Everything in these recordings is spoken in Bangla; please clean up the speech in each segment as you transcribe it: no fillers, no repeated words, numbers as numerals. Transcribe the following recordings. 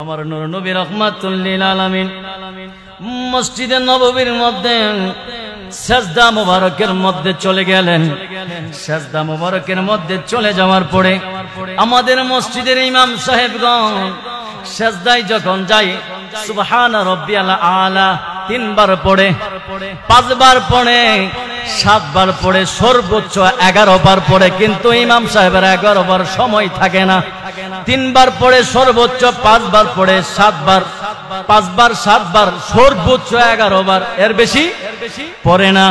আমার নূর নবী রাহমাতুল লিল আলামিন মসজিদে নববীর মধ্যে সাজদা মুবারকের মধ্যে চলে গেলেন। সাজদা মুবারকের মধ্যে চলে যাওয়ার পরে আমাদের মসজিদের ইমাম সাহেবগণ সাজদায় যখন যায় সুবহানা রাব্বিয়াল আলা 3 বার পড়ে, 5 বার পড়ে, 7 বার পড়ে, সর্বোচ্চ 11 বার পড়ে, কিন্তু ইমাম সাহেবের 11 বার সময় থাকে না। 3 বার পড়ে, সর্বোচ্চ 5 বার পড়ে, 7 বার, 5 বার 7 বার, সর্বোচ্চ 11 বার, এর বেশি পড়ে না।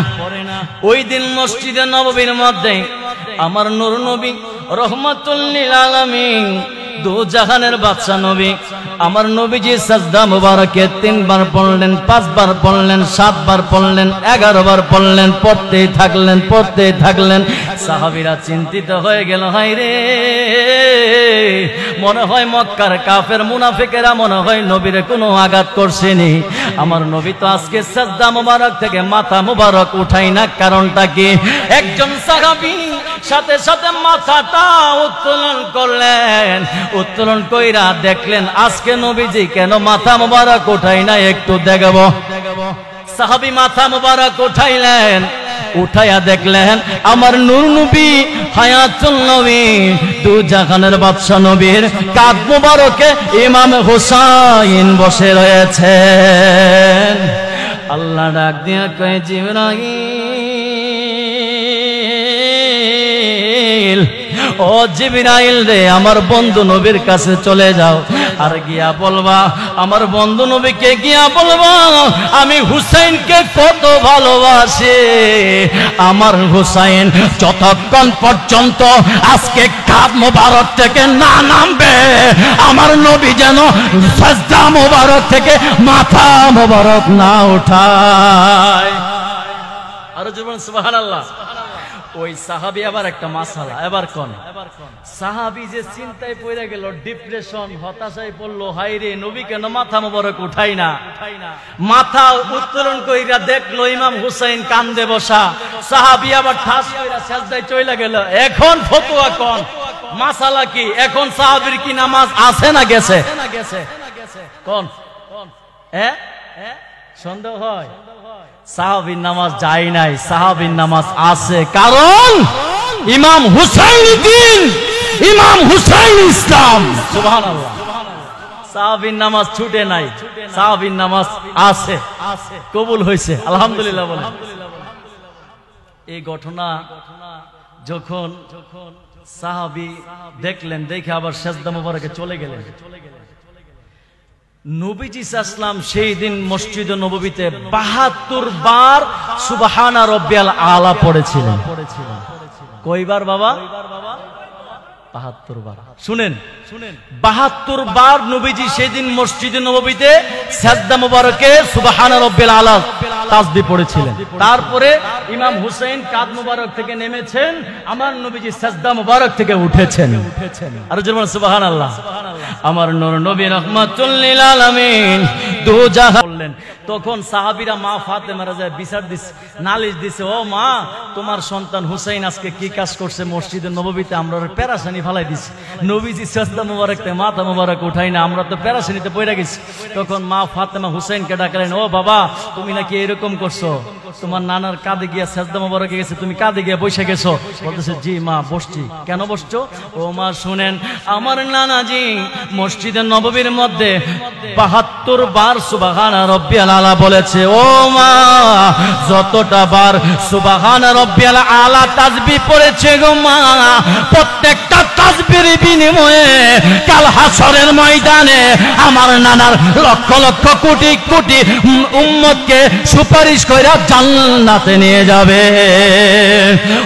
ওই দিন মসজিদে নববীর মধ্যে আমার নূর নবী রাহমাতুল লিল আলামিন দু জাহানের বাদশা নবী আমার নবীজি সাজদা মুবারকে 3 বার পড়লেন, 5 বার পড়লেন, 7 বার পড়লেন, 11 বার পড়লেন, পড়তেই থাকলেন। সাহাবীরা চিন্তিত হয়ে গেল, হায় রে, মনে হয় মক্কার কাফের মুনাফিকেরা মনে হয় নবীরে কোনো আঘাত করছেনি। আমার নবী তো আজকে সাজদা মুবারক থেকে মাথা মুবারক উঠাই না, কারণটা কি? একজন সাহাবী সাথে সাথে মাথাটা উত্তোলন করলেন, উত্তোলন কইরা দেখলেন আজকে নবীজি কেন মাথা মুবারক উঠাই না, একটু দেখব। সাহাবী মাথা মুবারক উঠাইলেন, উঠাইয়া দেখলেন আমার নূর নবী হায়াতুল নবী দু জাহানের বাদশা নবীর কাঁধ মুবারকে ইমাম হুসাইন বসে রয়েছেন। আল্লাহ ডাক দিয়া কয়, জিবরাইল, ও জিবরাইল রে, আমার বন্ধু নবীর কাছে চলে যাও, আর গিয়া বলবা, আমার বন্ধু নবীকে গিয়া বলবা আমি হুসাইনকে কত ভালোবাসি। আমার হুসাইন যতক্ষণ পর্যন্ত আজকে কাঁধ মোবারক থেকে না নামবে, আমার নবী যেন সাজদা মোবারক থেকে মাথা মোবারক না উঠায়। আর জীবন সুবহানাল্লাহ। ওই সাহাবী আবার একটা মাসালা, এবার কোন সাহাবী যে চিন্তায় পড়ে গেল, ডিপ্রেশন, হতাশায় পড়লো, হায় রে, নবী কেন মাথা মোবারক উঠাই না। মাথা উত্তোলন কইরা দেখলো ইমাম হুসাইন কান্দে বসা। সাহাবী আবার ঠাস কইরা সাজদায় চলে গেল। এখন ফতোয়া কোন, মাসালা কি? এখন সাহাবীর কি নামাজ আছে না গেছে? কোন সন্দেহ হয়? সাহাবীর নামাজ যায় নাই, সাহাবীর নামাজ আছে, কারণ ইমাম হুসাইন দ্বীন, ইমাম হুসাইন ইসলাম। সুবহানাল্লাহ। সাহাবীর নামাজ ছুটে নাই, সাহাবীর নামাজ আছে, কবুল হয়েছে, আলহামদুলিল্লাহ বলেন। এই ঘটনা যখন সাহাবী দেখলেন, দেখে আবার সাজদা মুবারকে চলে গেলেন। নবীজি সাল্লাল্লাহু সেই দিন মসজিদে নববীতে 72 বার সুবহানা রাব্বিয়াল আলা পড়েছিলেন। কয়বার বাবা? 72 বার। শুনেন, 72 বার নবীজি সেদিন মসজিদে নববীতে সাজদা মুবারকে সুবহানা রাব্বিয়াল আলা তাসবিহ পড়েছিলেন। তারপরে ইমাম হুসাইন কাঁধ মুবারক থেকে নেমেছেন, আমার নবীজি সাজদা মুবারক থেকে উঠেছেন। আর জোরে সুবহানাল্লাহ। আমার নূর নবী রাহমাতুল লিল আলামিন দু জাহান বললেন। তখন সাহাবীরা মা ফাতেমার যায় বিচার দিছে, নালিশ দিছে, ও মা, তোমার সন্তান হুসাইন আজকে কি কাজ করছে মসজিদে নববীতে, আমরা ওর পেরাশানি ফালাই দিছি। নবীজি সাজদা মুবারকতে মাথা মুবারক উঠাই না, আমরা তো পেরাশানিতে পড়ে গেছি। তখন মা ফাতেমা হুসাইনকে ডাকলেন, ও বাবা, তুমি নাকি এরকম করছো, তোমার নানার কাঁধে গিয়া সাজদা মুবারকে গেছে, তুমি কাঁধে গিয়া বসে গেছো? বলতেছে, জি মা, বসছি। কেন বসছো? ও মা শুনেন, আমার নানাজি মসজিদে নববীর মধ্যে 72 বার সুবহানা রাব্বিয়াল আলা বলেছে। ও মা, যতটা বার সুবহানা রাব্বিয়াল আলা তাসবিহ পড়েছে গো মা, প্রত্যেকটা তাসবিহের বিনিময়ে কাল হাসরের ময়দানে আমার নানার লক্ষ লক্ষ কোটি কোটি উম্মতকে সুপারিশ কইরা জান্নাতে নিয়ে যাবে।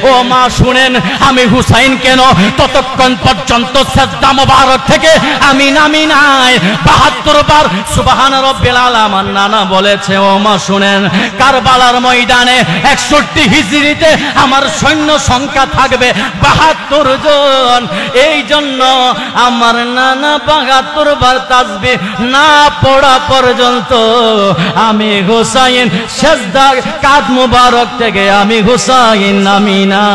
ও মা শুনেন, আমি হুসাইন কেন ততক্ষণ পর্যন্ত সাজদা মুবারক থেকে আমি নামি নাই? 72 বার সুবহানা রাব্বিল আলা আমার নানা বলেছে। ও মা শুনেন, কারবালার ময়দানে 61 হিজরিতে আমার সৈন্য সংখ্যা থাকবে 72 জন। এই জন্য আমার নানা 72 বার তাসবিহ না পড়া পর্যন্ত আমি হুসাইন সাজদা কাঁধ মুবারক থেকে আমি হুসাইন নামি না।